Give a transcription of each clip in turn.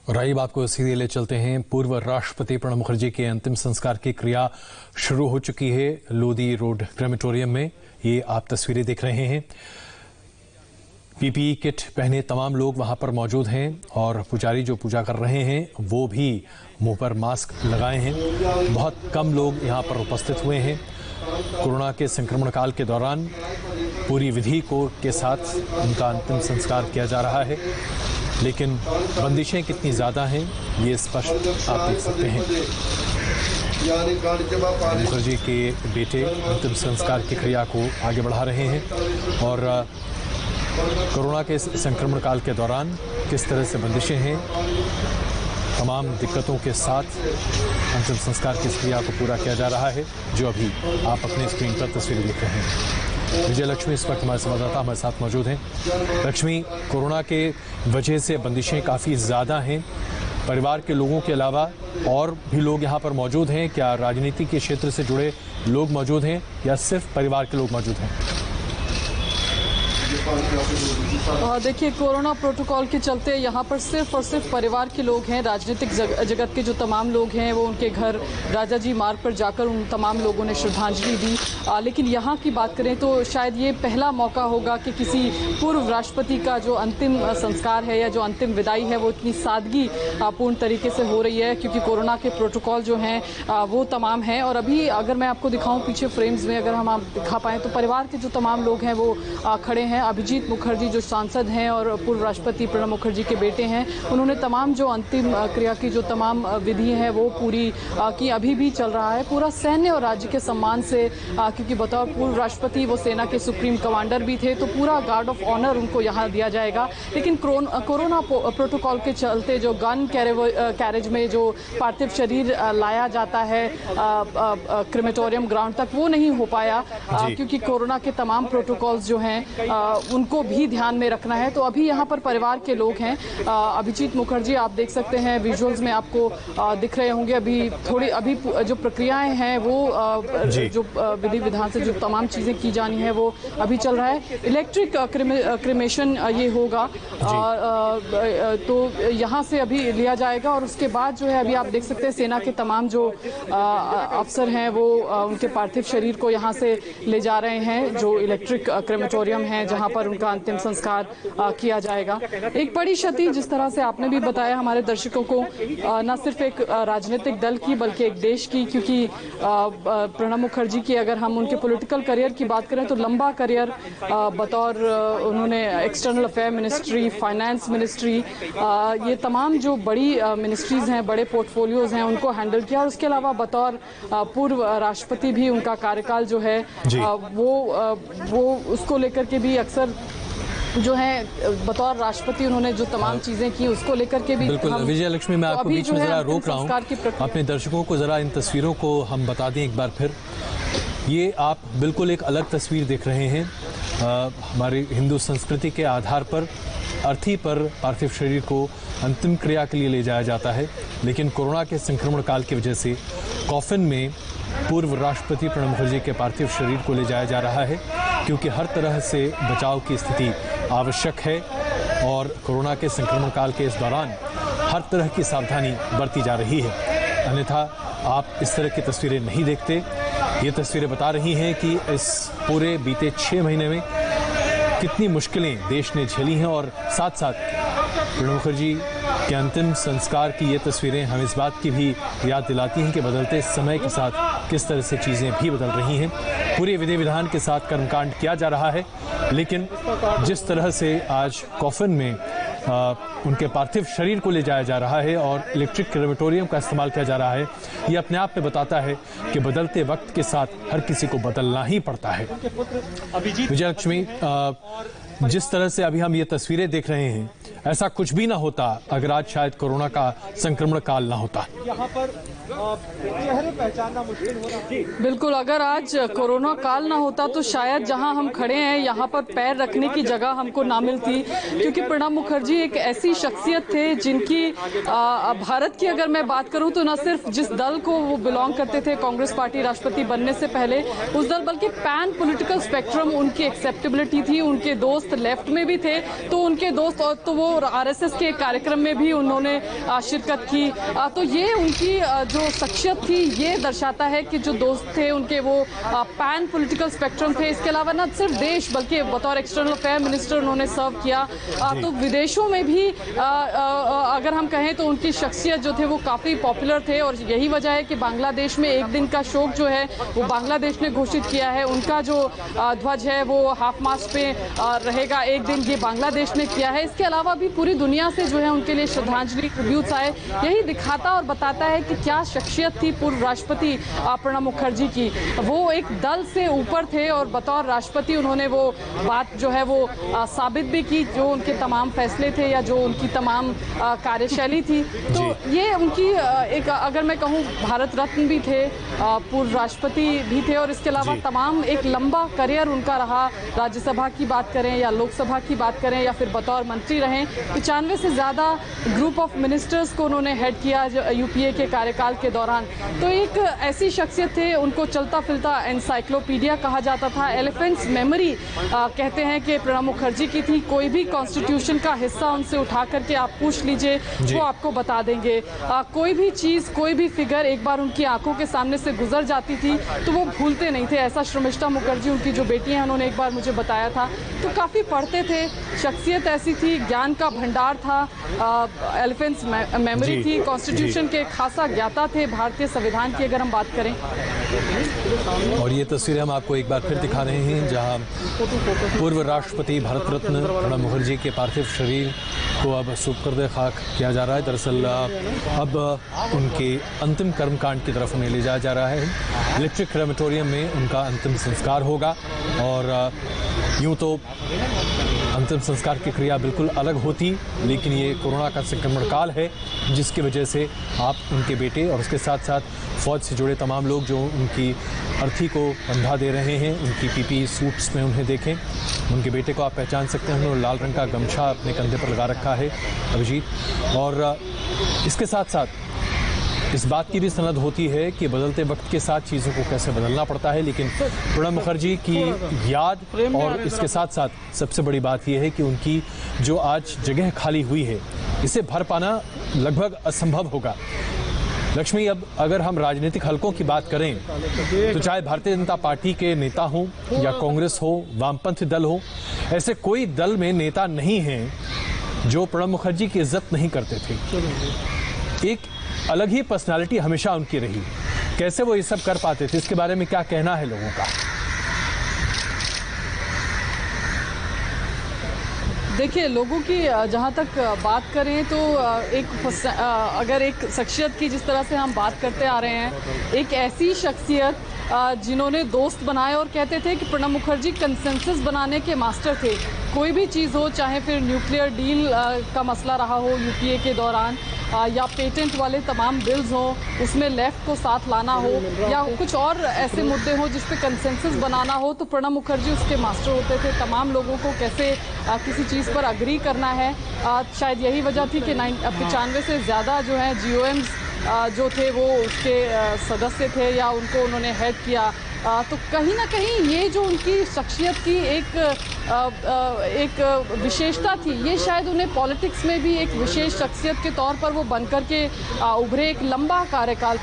और आइए बात को सीधे ले चलते हैं। पूर्व राष्ट्रपति प्रणब मुखर्जी के अंतिम संस्कार की क्रिया शुरू हो चुकी है लोधी रोड क्रेमेटोरियम में। ये आप तस्वीरें देख रहे हैं। पीपीई किट पहने तमाम लोग वहां पर मौजूद हैं और पुजारी जो पूजा कर रहे हैं वो भी मुंह पर मास्क लगाए हैं। बहुत कम लोग यहां पर उपस्थित हुए हैं। कोरोना के संक्रमण काल के दौरान पूरी विधि के साथ उनका अंतिम संस्कार किया जा रहा है, लेकिन बंदिशें कितनी ज़्यादा हैं ये स्पष्ट आप देख सकते हैं। मुखर्जी के बेटे अंतिम संस्कार की क्रिया को आगे बढ़ा रहे हैं और कोरोना के संक्रमण काल के दौरान किस तरह से बंदिशें हैं, तमाम दिक्कतों के साथ अंतिम संस्कार की क्रिया को पूरा किया जा रहा है, जो अभी आप अपने स्क्रीन पर तस्वीरें देख रहे हैं। विजय लक्ष्मी इस वक्त हमारे संवाददाता हमारे साथ मौजूद हैं। लक्ष्मी, कोरोना के वजह से बंदिशें काफ़ी ज़्यादा हैं। परिवार के लोगों के अलावा और भी लोग यहाँ पर मौजूद हैं। क्या राजनीति के क्षेत्र से जुड़े लोग मौजूद हैं या सिर्फ परिवार के लोग मौजूद हैं? देखिए, कोरोना प्रोटोकॉल के चलते यहाँ पर सिर्फ और सिर्फ परिवार के लोग हैं। राजनीतिक जगत के जो तमाम लोग हैं वो उनके घर राजा जी मार्ग पर जाकर उन तमाम लोगों ने श्रद्धांजलि दी। लेकिन यहाँ की बात करें तो शायद ये पहला मौका होगा कि किसी पूर्व राष्ट्रपति का जो अंतिम संस्कार है या जो अंतिम विदाई है वो इतनी सादगी पूर्ण तरीके से हो रही है, क्योंकि कोरोना के प्रोटोकॉल जो हैं वो तमाम हैं। और अभी अगर मैं आपको दिखाऊँ पीछे फ्रेम्स में, अगर हम आप दिखा पाएँ तो परिवार के जो तमाम लोग हैं वो खड़े हैं। अभिजीत मुखर्जी जो सांसद हैं और पूर्व राष्ट्रपति प्रणब मुखर्जी के बेटे हैं, उन्होंने तमाम जो अंतिम क्रिया की जो तमाम विधि है वो पूरी की अभी भी चल रहा है, पूरा सैन्य और राज्य के सम्मान से, क्योंकि बतौर पूर्व राष्ट्रपति वो सेना के सुप्रीम कमांडर भी थे, तो पूरा गार्ड ऑफ ऑनर उनको यहाँ दिया जाएगा। लेकिन कोरोना प्रोटोकॉल के चलते जो गन कैरेज में जो पार्थिव शरीर लाया जाता है क्रेमेटोरियम ग्राउंड तक, वो नहीं हो पाया, क्योंकि कोरोना के तमाम प्रोटोकॉल्स जो हैं उनको भी ध्यान में रखना है। तो अभी यहाँ पर परिवार के लोग हैं। अभिजीत मुखर्जी आप देख सकते हैं, विजुअल्स में आपको दिख रहे होंगे। अभी जो प्रक्रियाएं हैं वो जो विधि विधान से जो तमाम चीज़ें की जानी है वो अभी चल रहा है। इलेक्ट्रिक क्रिमेशन ये होगा, तो यहाँ से अभी लिया जाएगा और उसके बाद जो है अभी आप देख सकते हैं सेना के तमाम जो अफसर हैं वो उनके पार्थिव शरीर को यहाँ से ले जा रहे हैं, जो इलेक्ट्रिक क्रेमेटोरियम है जहाँ पर उनका अंतिम संस्कार किया जाएगा। एक बड़ी क्षति, जिस तरह से आपने भी बताया हमारे दर्शकों को, न सिर्फ एक राजनीतिक दल की बल्कि एक देश की, क्योंकि प्रणब मुखर्जी की अगर हम उनके पॉलिटिकल करियर की बात करें तो लंबा करियर बतौर उन्होंने external affair ministry, finance ministry, ये तमाम जो बड़ी मिनिस्ट्रीज हैं, बड़े पोर्टफोलियोज हैं, उनको हैंडल किया। और उसके अलावा बतौर पूर्व राष्ट्रपति भी उनका कार्यकाल जो है वो उसको लेकर के भी अक्सर जो है बतौर राष्ट्रपति उन्होंने जो तमाम चीजें की उसको लेकर के भी। बिल्कुल विजय लक्ष्मी, मैं आपको बीच में जरा रोक रहा हूँ। अपने दर्शकों को जरा इन तस्वीरों को हम बता दें एक बार फिर। ये आप बिल्कुल एक अलग तस्वीर देख रहे हैं। हमारी हिंदू संस्कृति के आधार पर अर्थी पर पार्थिव शरीर को अंतिम क्रिया के लिए ले जाया जाता है, लेकिन कोरोना के संक्रमण काल की वजह से कॉफिन में पूर्व राष्ट्रपति प्रणब मुखर्जी के पार्थिव शरीर को ले जाया जा रहा है, क्योंकि हर तरह से बचाव की स्थिति आवश्यक है और कोरोना के संक्रमण काल के इस दौरान हर तरह की सावधानी बरती जा रही है। अन्यथा आप इस तरह की तस्वीरें नहीं देखते। ये तस्वीरें बता रही हैं कि इस पूरे बीते 6 महीने में कितनी मुश्किलें देश ने झेली हैं और साथ साथ प्रणब मुखर्जी के अंतिम संस्कार की ये तस्वीरें हमें इस बात की भी याद दिलाती हैं कि बदलते समय के साथ किस तरह से चीज़ें भी बदल रही हैं। पूरे विधि विधान के साथ कर्मकांड किया जा रहा है, लेकिन जिस तरह से आज कॉफिन में उनके पार्थिव शरीर को ले जाया जा रहा है और इलेक्ट्रिक क्रेमेटोरियम का इस्तेमाल किया जा रहा है, ये अपने आप में बताता है कि बदलते वक्त के साथ हर किसी को बदलना ही पड़ता है। विजय लक्ष्मी, जिस तरह से अभी हम ये तस्वीरें देख रहे हैं, ऐसा कुछ भी ना होता अगर आज शायद कोरोना का संक्रमण काल ना होता। यहाँ पर चेहरे पहचानना मुश्किल हो रहा है। बिल्कुल, अगर आज कोरोना काल ना होता तो शायद जहां हम खड़े हैं यहाँ पर पैर रखने की जगह हमको ना मिलती, क्योंकि प्रणब मुखर्जी एक ऐसी शख्सियत थे जिनकी भारत की अगर मैं बात करूं तो न सिर्फ जिस दल को वो बिलोंग करते थे, कांग्रेस पार्टी राष्ट्रपति बनने से पहले उस दल, बल्कि पैन पॉलिटिकल स्पेक्ट्रम उनकी एक्सेप्टेबिलिटी थी। उनके दोस्त लेफ्ट में भी थे तो उनके दोस्त, और तो वो आरएसएस के कार्यक्रम में भी उन्होंने शिरकत की। तो ये उनकी जो शख्सियत थी ये दर्शाता है कि जो दोस्त थे उनके वो पैन पॉलिटिकल स्पेक्ट्रम थे। इसके अलावा न सिर्फ देश बल्कि बतौर एक्सटर्नल अफेयर मिनिस्टर उन्होंने सर्व किया। तो विदेशों में भी अगर हम कहें तो उनकी शख्सियत जो थे वो काफ़ी पॉपुलर थे और यही वजह है कि बांग्लादेश में एक दिन का शोक जो है वो बांग्लादेश ने घोषित किया है। उनका जो ध्वज है वो हाफ मास्ट पे रहेगा एक दिन, ये बांग्लादेश ने किया है। इसके अलावा भी पूरी दुनिया से जो है उनके लिए श्रद्धांजलि ट्रिब्यूट्स आए। यही दिखाता और बताता है कि क्या शख्सियत थी पूर्व राष्ट्रपति प्रणब मुखर्जी की। वो एक दल से ऊपर थे और बतौर राष्ट्रपति उन्होंने वो बात जो है वो साबित भी की, जो उनके तमाम फैसले थे या जो उनकी तमाम कार्यशैली थी। तो ये उनकी एक अगर मैं कहूँ भारत रत्न भी थे, पूर्व राष्ट्रपति भी थे और इसके अलावा तमाम एक लंबा करियर उनका रहा। राज्यसभा की बात करें या लोकसभा की बात करें या फिर बतौर मंत्री रहे, 95 से ज़्यादा ग्रुप ऑफ मिनिस्टर्स को उन्होंने हेड किया यूपीए के कार्यकाल के दौरान। तो एक ऐसी शख्सियत थे, उनको चलता फिरता एनसाइक्लोपीडिया कहा जाता था। एलिफेंट्स मेमोरी कहते हैं कि प्रणब मुखर्जी की थी। कोई भी कॉन्स्टिट्यूशन का हिस्सा उनसे उठा करके आप पूछ लीजिए, वो आपको बता देंगे। कोई भी चीज़, कोई भी फिगर एक बार उनकी आंखों के सामने से गुजर जाती थी तो वो भूलते नहीं थे। ऐसा श्रमिष्ठा मुखर्जी, उनकी जो बेटी हैं, उन्होंने एक बार मुझे बताया था। तो काफ़ी पढ़ते थे, शख्सियत ऐसी थी, ज्ञान का भंडार था, एलिफेंट्स मेमोरी थी, कॉन्स्टिट्यूशन के खासा ज्ञाता थे, भारतीय संविधान की अगर हम बात करें। और ये तस्वीरें हम आपको एक बार फिर दिखा रहे हैं जहां पूर्व राष्ट्रपति भारत रत्न प्रणब मुखर्जी के पार्थिव शरीर को अब सुपुर्द खाक किया जा रहा है। दरअसल अब उनके अंतिम कर्मकांड की तरफ उन्हें ले जाया जा रहा है। इलेक्ट्रिक क्रेमेटोरियम में उनका अंतिम संस्कार होगा और यूं तो अंतिम संस्कार की क्रिया बिल्कुल अलग होती, लेकिन ये कोरोना का संक्रमण काल है जिसकी वजह से आप उनके बेटे और उसके साथ साथ फौज से जुड़े तमाम लोग जो उनकी अर्थी को बंधा दे रहे हैं, उनकी पीपी सूट्स में उन्हें देखें। उनके बेटे को आप पहचान सकते हैं, उन्होंने लाल रंग का गमछा अपने कंधे पर लगा रखा है अभिजीत। और इसके साथ साथ इस बात की भी सनद होती है कि बदलते वक्त के साथ चीज़ों को कैसे बदलना पड़ता है, लेकिन प्रणब मुखर्जी की याद और इसके साथ साथ सबसे बड़ी बात यह है कि उनकी जो आज जगह खाली हुई है इसे भर पाना लगभग असंभव होगा। लक्ष्मी, अब अगर हम राजनीतिक हलकों की बात करें तो चाहे भारतीय जनता पार्टी के नेता हों या कांग्रेस हो, वामपंथी दल हो, ऐसे कोई दल में नेता नहीं हैं जो प्रणब मुखर्जी की इज्जत नहीं करते थे। एक अलग ही पर्सनालिटी हमेशा उनकी रही। कैसे वो ये सब कर पाते थे, इसके बारे में क्या कहना है लोगों का? देखिए, लोगों की जहाँ तक बात करें तो अगर एक शख्सियत की जिस तरह से हम बात करते आ रहे हैं, एक ऐसी शख्सियत जिन्होंने दोस्त बनाए और कहते थे कि प्रणब मुखर्जी कंसेंसस बनाने के मास्टर थे। कोई भी चीज़ हो, चाहे फिर न्यूक्लियर डील का मसला रहा हो यूपीए के दौरान या पेटेंट वाले तमाम बिल्स हों, उसमें लेफ्ट को साथ लाना हो या कुछ और ऐसे मुद्दे हों जिस पे कंसेंसस बनाना हो, तो प्रणब मुखर्जी उसके मास्टर होते थे। तमाम लोगों को कैसे किसी चीज़ पर अग्री करना है, शायद यही वजह थी कि 95 से ज़्यादा जो है GOMs जो थे वो उसके सदस्य थे या उनको उन्होंने हेड किया। तो कहीं ना कहीं ये जो उनकी शख्सियत की एक विशेषता थी, ये शायद उन्हें पॉलिटिक्स में भी एक विशेष शख्सियत के तौर पर वो बनकर के उभरे। एक लंबा कार्यकाल,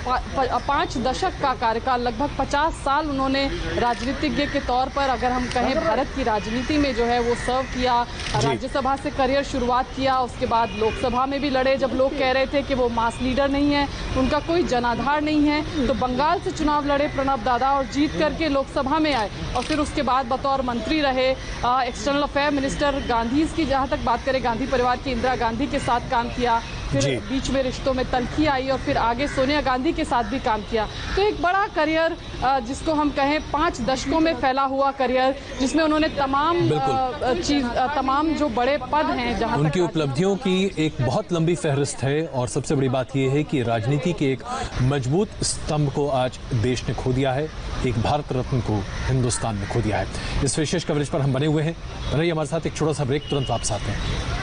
5 दशक का कार्यकाल, लगभग 50 साल उन्होंने राजनीतिज्ञ के तौर पर अगर हम कहें भारत की राजनीति में जो है वो सर्व किया। राज्यसभा से करियर शुरुआत किया, उसके बाद लोकसभा में भी लड़े। जब लोग कह रहे थे कि वो मास लीडर नहीं है, उनका कोई जनाधार नहीं है, तो बंगाल से चुनाव लड़े प्रणब दादा और जीत करके लोकसभा में आए और फिर उसके बाद बतौर मंत्री रहे। एक्सटर्नल अफेयर मिनिस्टर, गांधी की जहां तक बात करें, गांधी परिवार की इंदिरा गांधी के साथ काम किया, फिर बीच में रिश्तों में तल्खी आई और फिर आगे सोनिया गांधी के साथ भी काम किया। तो एक बड़ा करियर जिसको हम कहें 5 दशकों में फैला हुआ करियर, जिसमें उन्होंने तमाम जो बड़े पद हैं, जहां उनकी उपलब्धियों की एक बहुत लंबी फहरिस्त है। और सबसे बड़ी बात यह है कि राजनीति के एक मजबूत स्तंभ को आज देश ने खो दिया है, एक भारत रत्न को हिंदुस्तान ने खो दिया है। इस विशेष कवरेज पर हम बने हुए हैं। रहिए हमारे साथ, एक छोटा सा ब्रेक, तुरंत वापस आते हैं।